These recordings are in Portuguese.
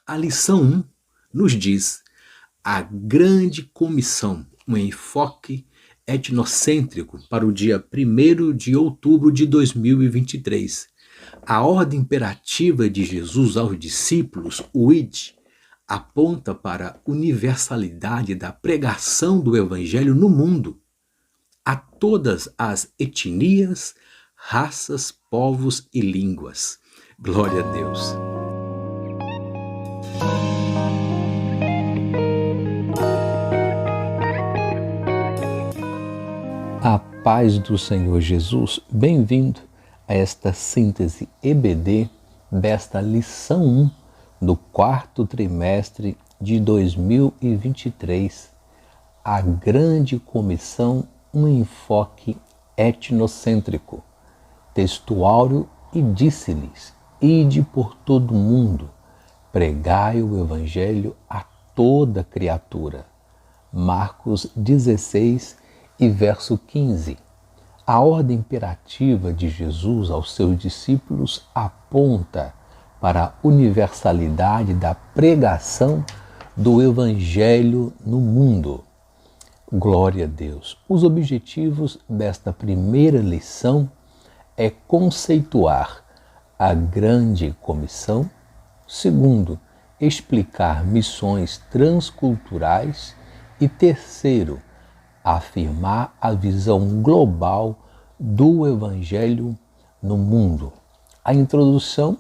A lição 1 nos diz a grande comissão, um enfoque etnocêntrico para o dia 1º de outubro de 2023. A ordem imperativa de Jesus aos discípulos, o id, aponta para a universalidade da pregação do evangelho no mundo, a todas as etnias, raças, povos e línguas. Glória a Deus. A paz do Senhor Jesus, bem-vindo a esta síntese EBD desta lição 1 do 4º trimestre de 2023, a grande comissão, um enfoque etnocêntrico, textuário, e disse-lhes: ide por todo o mundo, pregai o evangelho a toda criatura. Marcos 16 e verso 15. A ordem imperativa de Jesus aos seus discípulos aponta para a universalidade da pregação do Evangelho no mundo. Glória a Deus. Os objetivos desta primeira lição é conceituar a grande comissão. Segundo, explicar missões transculturais. E terceiro, afirmar a visão global do Evangelho no mundo. A introdução,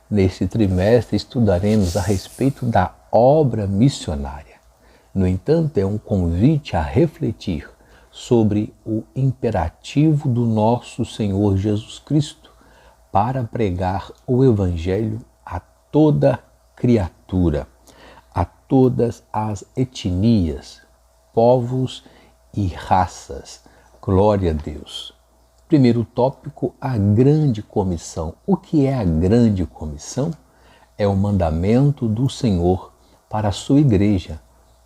neste trimestre, estudaremos a respeito da obra missionária. No entanto, é um convite a refletir sobre o imperativo do nosso Senhor Jesus Cristo para pregar o Evangelho a toda criatura, a todas as etnias, povos e raças. Glória a Deus. Primeiro tópico, a grande comissão. O que é a grande comissão? É o mandamento do Senhor para a sua igreja,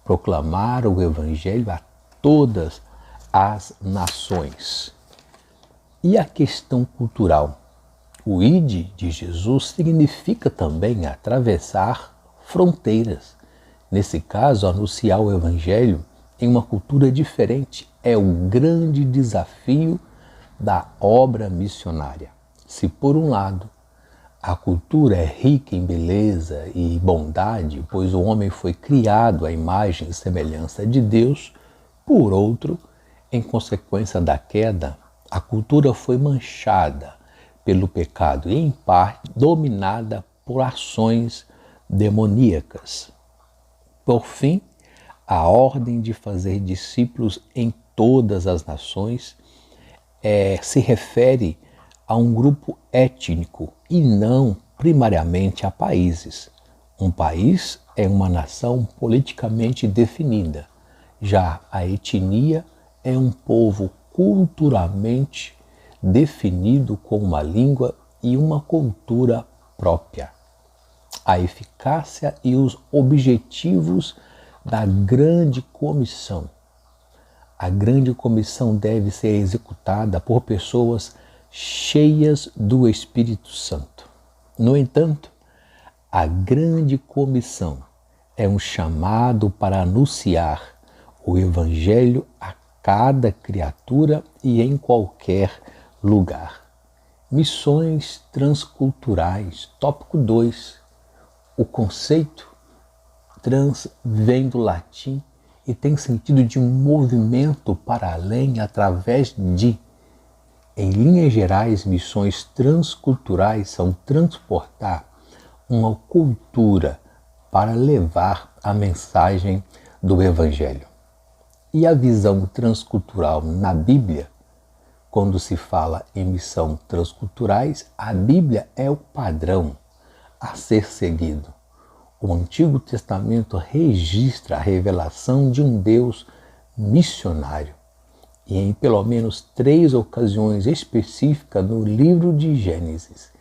proclamar o Evangelho a todas as nações. E a questão cultural? O ide de Jesus significa também atravessar fronteiras. Nesse caso, anunciar o Evangelho em uma cultura diferente é o grande desafio da obra missionária. Se por um lado a cultura é rica em beleza e bondade, pois o homem foi criado à imagem e semelhança de Deus, por outro, em consequência da queda, a cultura foi manchada pelo pecado e, em parte, dominada por ações demoníacas. Por fim, a ordem de fazer discípulos em todas as nações se refere a um grupo étnico e não primariamente a países. Um país é uma nação politicamente definida, já a etnia é um povo culturalmente definido com uma língua e uma cultura própria. A eficácia e os objetivos da grande comissão. A grande comissão deve ser executada por pessoas cheias do Espírito Santo. No entanto, a grande comissão é um chamado para anunciar o Evangelho a cada criatura e em qualquer lugar. Missões transculturais. Tópico 2. O conceito trans vem do latim e tem sentido de um movimento para além através de. Em linhas gerais, missões transculturais são transportar uma cultura para levar a mensagem do Evangelho. E a visão transcultural na Bíblia, quando se fala em missão transculturais, a Bíblia é o padrão a ser seguido. O Antigo Testamento registra a revelação de um Deus missionário. E em pelo menos 3 ocasiões específicas no livro de Gênesis,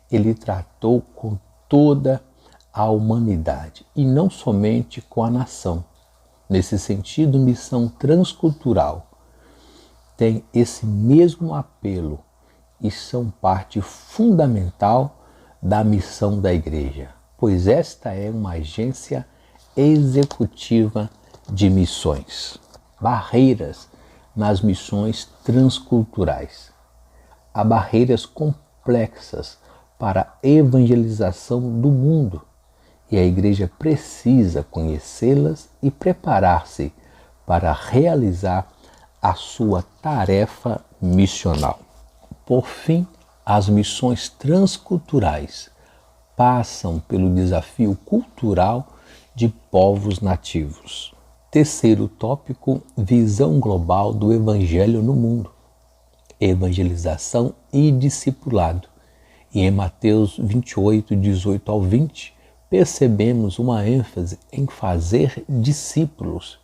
ele tratou com toda a humanidade e não somente com a nação. Nesse sentido, missão transcultural tem esse mesmo apelo e são parte fundamental da missão da igreja. pois esta é uma agência executiva de missões. Barreiras nas missões transculturais. Há barreiras complexas para a evangelização do mundo e a igreja precisa conhecê-las e preparar-se para realizar a sua tarefa missional. Por fim, as missões transculturais passam pelo desafio cultural de povos nativos. Terceiro tópico, visão global do Evangelho no mundo. Evangelização e discipulado. E em Mateus 28, 18 ao 20, percebemos uma ênfase em fazer discípulos.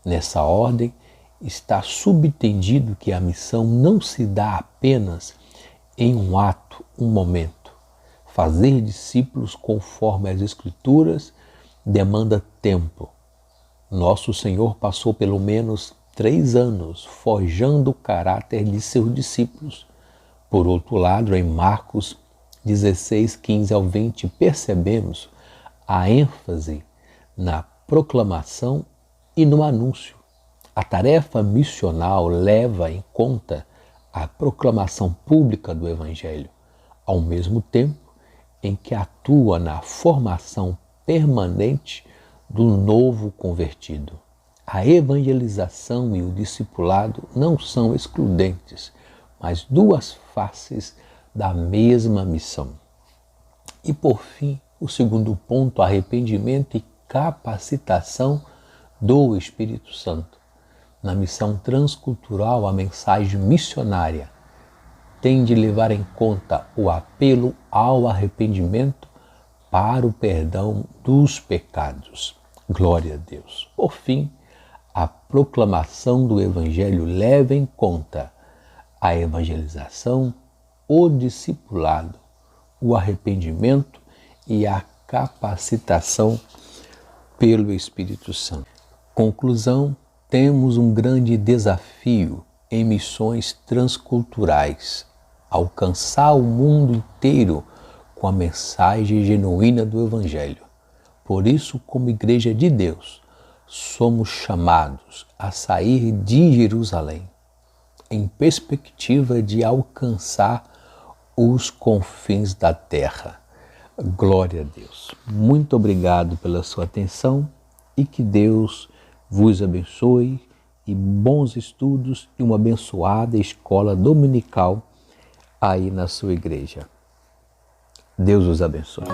Nessa ordem, está subentendido que a missão não se dá apenas em um ato, um momento. Fazer discípulos conforme as Escrituras demanda tempo. Nosso Senhor passou pelo menos 3 anos forjando o caráter de seus discípulos. Por outro lado, em Marcos 16, 15 ao 20, percebemos a ênfase na proclamação e no anúncio. A tarefa missional leva em conta a proclamação pública do Evangelho, ao mesmo tempo em que atua na formação permanente do novo convertido. A evangelização e o discipulado não são excludentes, mas duas faces da mesma missão. E por fim, o segundo ponto, arrependimento e capacitação do Espírito Santo. Na missão transcultural, a mensagem missionária tem de levar em conta o apelo ao arrependimento para o perdão dos pecados. Glória a Deus. Por fim, a proclamação do Evangelho leva em conta a evangelização, o discipulado, o arrependimento e a capacitação pelo Espírito Santo. Conclusão, temos um grande desafio em missões transculturais, alcançar o mundo inteiro com a mensagem genuína do Evangelho. Por isso, como Igreja de Deus, somos chamados a sair de Jerusalém, em perspectiva de alcançar os confins da terra. Glória a Deus. Muito obrigado pela sua atenção e que Deus vos abençoe e bons estudos e uma abençoada escola dominical aí na sua igreja. Deus os abençoe.